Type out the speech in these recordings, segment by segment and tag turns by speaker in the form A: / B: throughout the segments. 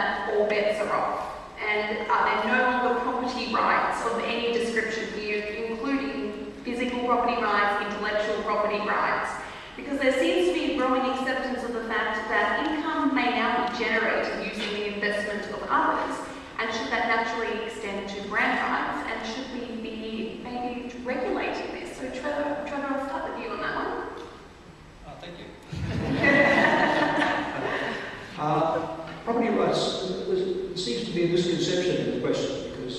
A: that all bets are off? And are there no longer property rights of any description here, including physical property rights, intellectual property rights? Because there seems to be growing acceptance of the fact that income may now be generated using the investment of others, and should that naturally extend to brand rights, and should we be maybe regulating this? So Trevor, I'll start with you on that one.
B: Thank you.
C: Property rights, there seems to be a misconception in the question, because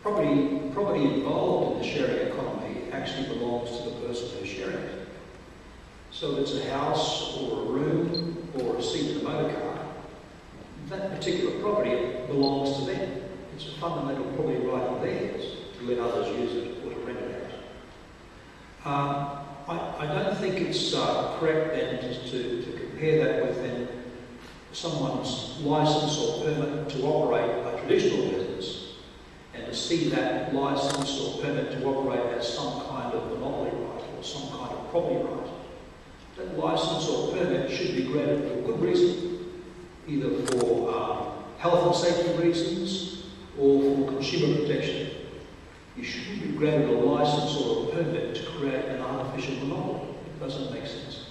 C: property involved in the sharing economy actually belongs to the person who's sharing it. So if it's a house or a room or a seat in a motor car, that particular property belongs to them. It's a fundamental property right of theirs to let others use it or to rent it out. I don't think it's correct then to compare that with then someone's license or permit to operate a traditional business and to see that license or permit to operate as some kind of monopoly right or some kind of property right. That license or permit should be granted for good reason, either for health and safety reasons or for consumer protection. You shouldn't be granted a license or a permit to create an artificial monopoly. It doesn't make sense.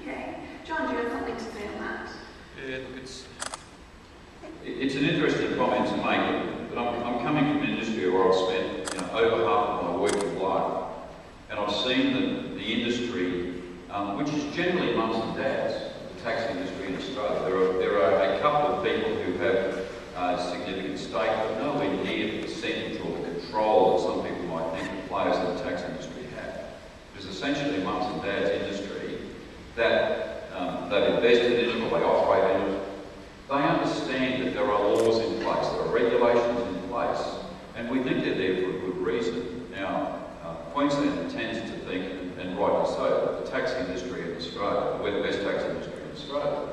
A: Okay. John, do you have something to say on that?
D: Yeah, look, it's an interesting comment to make, but I'm coming from an industry where I've spent over half of my working life, and I've seen the industry, which is generally mums and dads, the taxi industry in Australia. There are a couple of people who have a significant stake, but nowhere near the percentage or the control that some people might think the players in the taxi industry have. It's essentially mums and dads industry that they've invested in it or they operate in it. They understand that there are laws in place, there are regulations in place, and we think they're there for a good reason. Now, Queensland tends to think, and rightly so, that the taxi industry in Australia, we're the best taxi industry in Australia.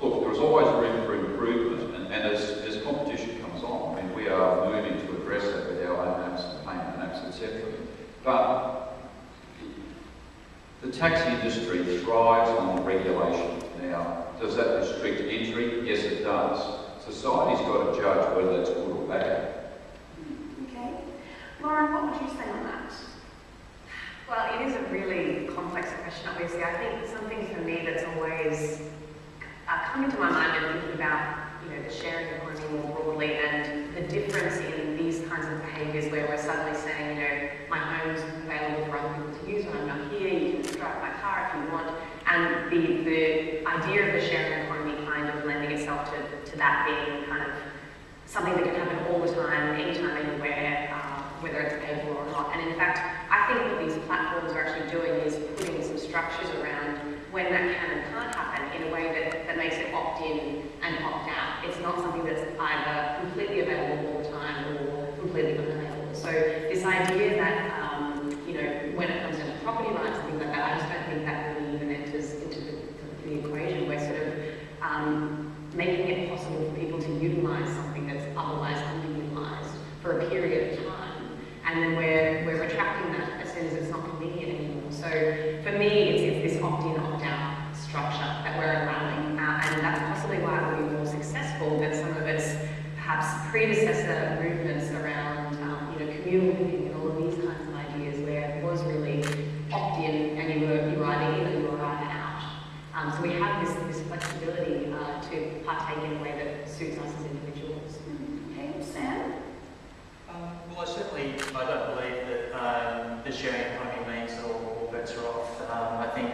D: Look, there is always room for improvement, and as competition comes on, I mean, we are moving to address that with our own apps and payment apps, etc. But the taxi industry thrives on regulation. Now, does that restrict entry? Yes, it does. Society's got to judge whether that's good or bad.
A: Okay. Lauren, what would you say on that?
E: Well, it is a really complex question, obviously. I think something for me that's always coming to my mind when thinking about the sharing economy more broadly and the difference in these kinds of behaviours where we're suddenly saying, my home's available for other people to use when I'm not here, you can drive my car if you want, and the idea of the sharing economy kind of lending itself to that being kind of something that can happen all the time, anytime, anywhere, whether it's paid for or not. And in fact, I think what these platforms are actually doing is putting some structures around when that can and can't happen in a way that makes it opt-in and opt-out. It's not something that's either completely available all the time or completely unavailable. So this idea that, when it comes down to property rights and things like that, I just don't think that really even enters into the equation. We're sort of making it possible for people to utilise something that's otherwise underutilised for a period of time. And then we're retracting that as soon as it's not convenient anymore. So for me, it's this opt-in, opt-out structure that we're allowing, and that's possibly why it will be more successful than some of its perhaps predecessor movements around communal living and all of these kinds of ideas where it was really opt-in and you were either in or you were either out. So we have this flexibility to partake in a way that suits us as individuals.
A: Okay, Sam?
B: Well, I don't believe that the sharing economy means that all bets are off. I think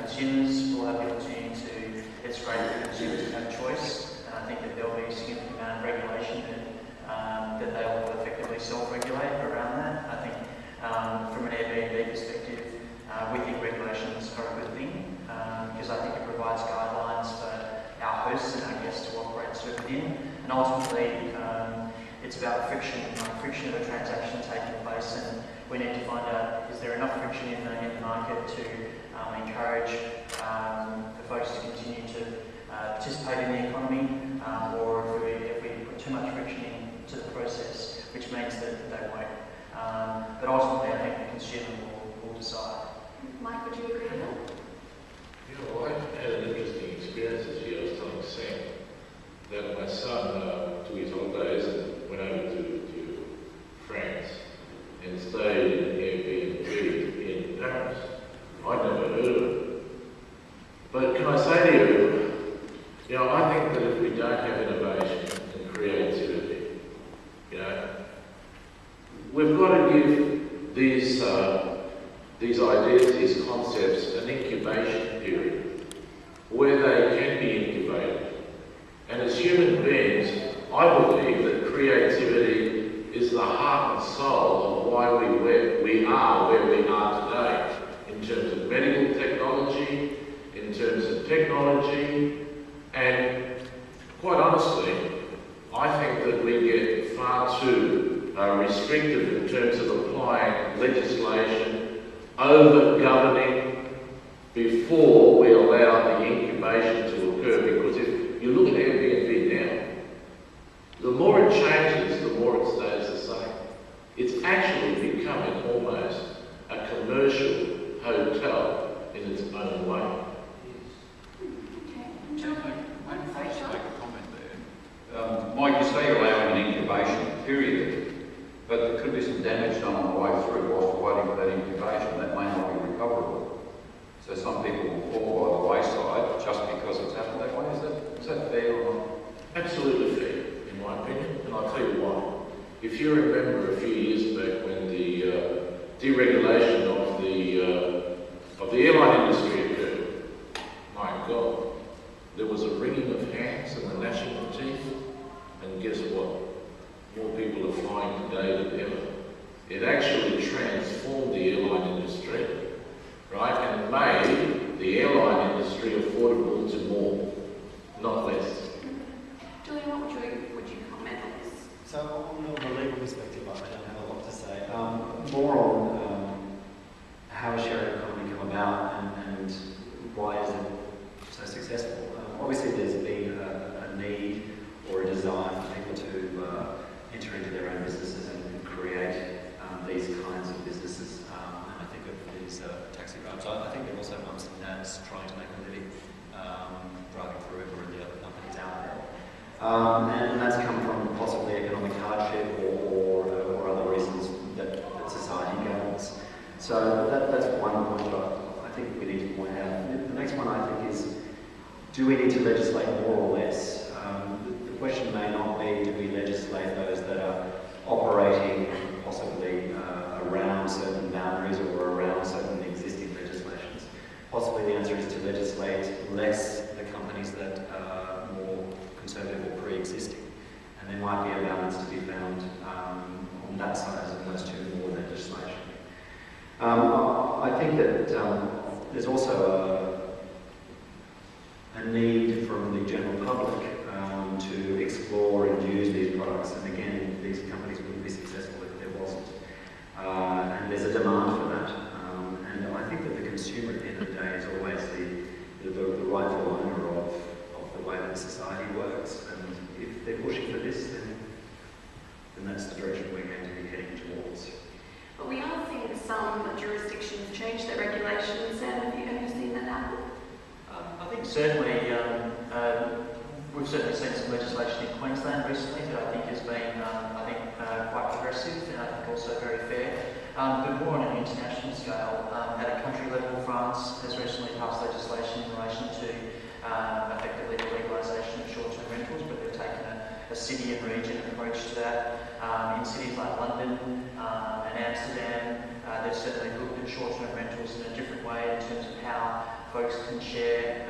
B: consumers will have the opportunity to, it's great for consumers to have choice, and I think that there will be a significant amount of regulation that they will effectively self-regulate around that. I think from an Airbnb perspective, we think regulations are a good thing, because I think it provides guidelines for our hosts and our guests to operate within, and ultimately it's about friction of a transaction taking place, and we need to find out, is there enough friction in the market to encourage the folks to continue to participate in the economy, or if we put too much friction into the process, which means that they won't. But ultimately, I think the consumer will decide.
A: Mike, would you agree with that?
F: I had an interesting experience this year. I was telling Sam, But can I say to you, you know, I think that if we don't have innovation and creativity, you know, we've got to give these ideas, these concepts, an incubation period where they can be incubated. And as human beings, I believe that creativity is the heart and soul of why we are where we are today, in terms of medical technology, in terms of technology, and quite honestly, I think that we get far too restrictive in terms of applying legislation, over-governing before we allow the incubation to occur. Because if you look at Airbnb now, the more it changes, the more it stays the same. It's actually becoming almost a commercial hotel in its own way.
D: Mike, you say you're allowing an incubation period, but there could be some damage done on the way through whilst we're waiting for that incubation. That may not be recoverable. So some people will fall by the wayside just because it's happened that way. Is that fair or not?
F: Absolutely fair, in my opinion, and I'll tell you why. If you remember a few years back when the deregulation of the airline industry occurred, my God, there was a wringing of hands and a gnashing of teeth, and guess what? More people are flying today than ever. It actually transformed the airline industry, right, and made the airline industry affordable to more, not less.
A: Julien, what would you comment on this?
G: So on the legal perspective, I don't have a lot to say. More on how a sharing economy come about and why is it so successful. Obviously there's been a need or a desire for people to enter into their own businesses and create these kinds of businesses. And I think of these taxi drivers. I think they're also mums and dads trying to make a living driving for Uber and the other companies out there. And that's come from possibly economic hardship or other reasons that society governs. So that's one point I think we need to point out. The next one I think is, do we need to legislate more or less? The question may not be, do we legislate those that are operating possibly around certain boundaries or around certain existing legislations. Possibly the answer is to legislate less the companies that are more conservative or pre-existing. And there might be a balance to be found on that side as opposed to more legislation. I think that there's also a need from the general public to explore and use these products. And again, these companies wouldn't be successful if there wasn't. And there's a demand for that. And I think that the consumer at the end of the day is always the rightful owner of the way that society works. And if they're pushing for this, then that's the direction we're going to be heading towards.
A: But we are seeing some jurisdictions change their regulations. Sam, have you seen that happen?
B: I think certainly, we've certainly seen some legislation in Queensland recently that I think has been, quite progressive and I think also very fair. But more on an international scale, at a country level, France has recently passed legislation in relation to effectively the legalisation of short-term rentals, but they've taken a city and region approach to that. In cities like London and Amsterdam, they've certainly looked at short-term rentals in a different way in terms of how folks can share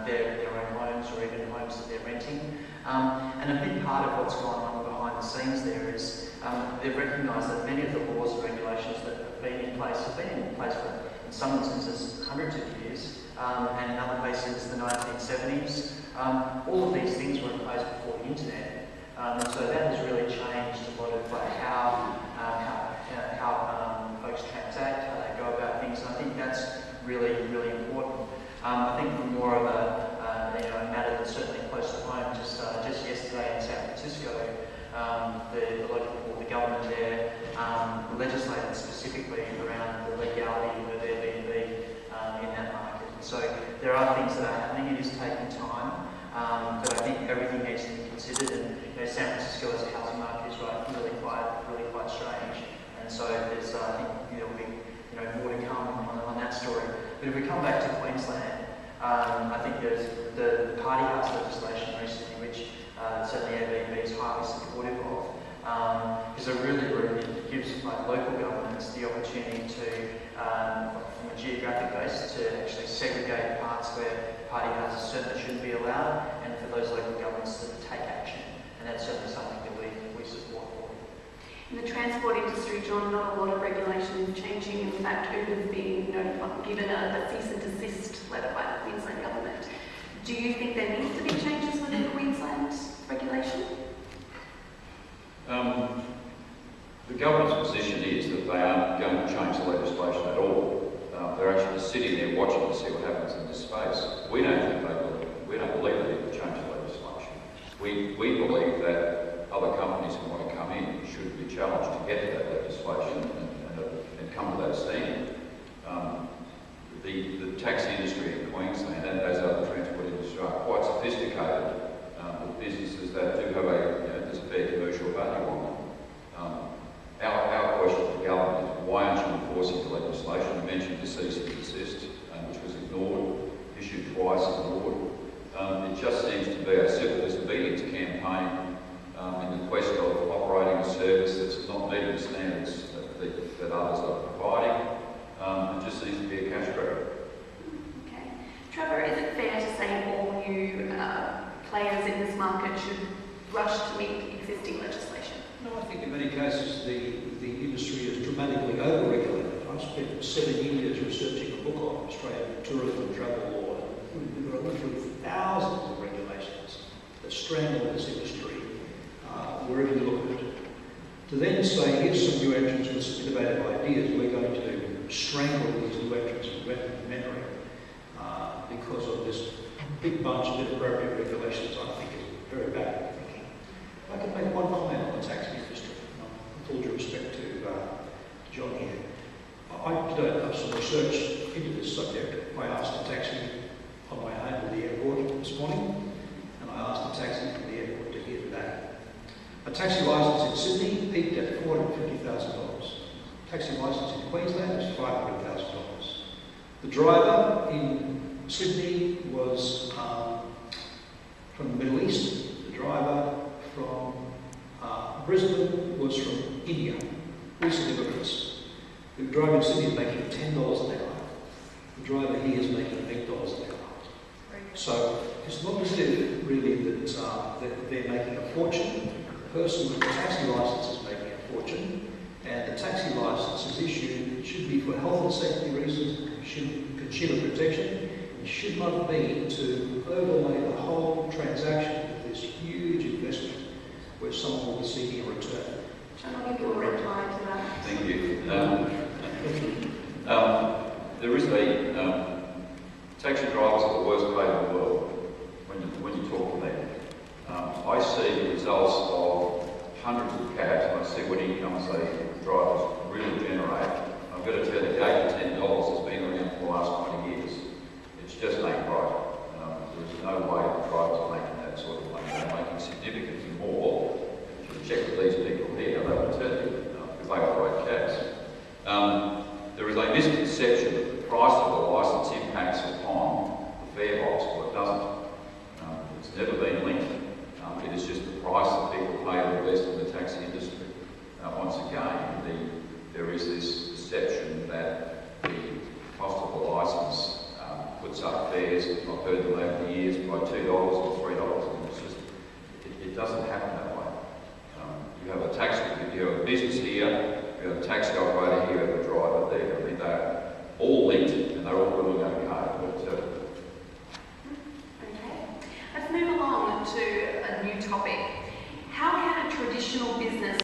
B: their own homes or even homes that they're renting. And a big part of what's going on behind the scenes there is they've recognised that many of the laws and regulations that have been in place for, in some instances, hundreds of years, and in other places, the 1970s. All of these things were in place before the internet. And so that has really changed a lot of how folks transact, how they go about things, and I think that's really, really important. I think from more of a matter that's certainly close to home, just yesterday in San Francisco, the government there legislated specifically around the legality of Airbnb in that market. So there are things that are happening. It is taking time, but I think everything needs to be considered. And San Francisco as a housing market is really quite strange. And so there's I think there'll be more to come on that story. But if we come back to Queensland, I think there's the party house legislation recently, which certainly Airbnb is highly supportive of, is it gives local governments the opportunity to, from a geographic base, to actually segregate parts where party houses certainly shouldn't be allowed, and for those local governments to take action. And that's certainly something that we support for.
A: In the transport industry, John, not a lot of regulation is changing. In fact, Uber's being given a cease and desist letter by the Queensland government. Do you think there needs to be changes within Queensland regulation?
D: The government's position is that they aren't going to change the legislation at all. They're actually sitting there watching to see what happens in this space. We don't believe they need to change the legislation. We believe that other companies who want to come in should be challenged to get to that legislation and come to that standard. The taxi industry in Queensland, and as other transport industries, are quite sophisticated with businesses that do have there's a fair commercial value on them. Our question to the government is, why aren't you enforcing the legislation? You mentioned the cease and desist, which was ignored, issued twice, ignored. It just seems to be a civil disobedience campaign in the quest of operating a service that's not meeting the standards that others are providing. It just seems to be a cash grab.
A: Okay. Trevor, is it fair to say all new players in this market should rush to meet existing legislation?
C: No, I think in many cases the industry is dramatically over-regulated. I spent 7 years researching a book on Australian tourism and travel law. There are literally thousands of regulations that strangle this industry wherever you look at it. To then say, here's some new entrants with some innovative ideas, we're going to strangle these new entrants in memory because of this big bunch of inappropriate regulations, I think is very bad thinking. If I could make one comment on the taxi industry, with all due respect to John here. I did some research into this subject. I asked a taxi on my home to the airport this morning, and I asked a taxi from the airport to here today. A taxi licence in Sydney peaked at $450,000. Taxi licence in Queensland is $500,000. The driver in Sydney was from the Middle East. The driver from Brisbane was from India. Recent immigrants. The driver in Sydney is making $10 an hour. The driver here is making $8 an hour. So it's not as if really that they're making a fortune. The person with the taxi licence is making a fortune, and the taxi licence is issued. It should be for health and safety reasons, consumer protection. It should not be to overlay the whole transaction with this huge investment where someone will be seeking a return.
A: John, I'll give you a reply to that.
D: Thank you. There is taxi drivers are the worst paid in the world when you talk to them. I see the results of hundreds of cabs, and I see what incomes they drivers really generate. I've got to tell you, $8 to $10 has been around for the last 20 years. It's just ain't right. There's no way the drivers are making that sort of money. They're making significantly more. If you check with these people here, they will tell you, because they operate cabs. There is a misconception that the price of the licence impacts upon the fare box, but it doesn't. It's never been linked. It is just the price that people pay to invest in the taxi industry. Once again, there is this perception that the cost of the licence puts up fares. I've heard them over the years by $2 or $3, and it's just it doesn't happen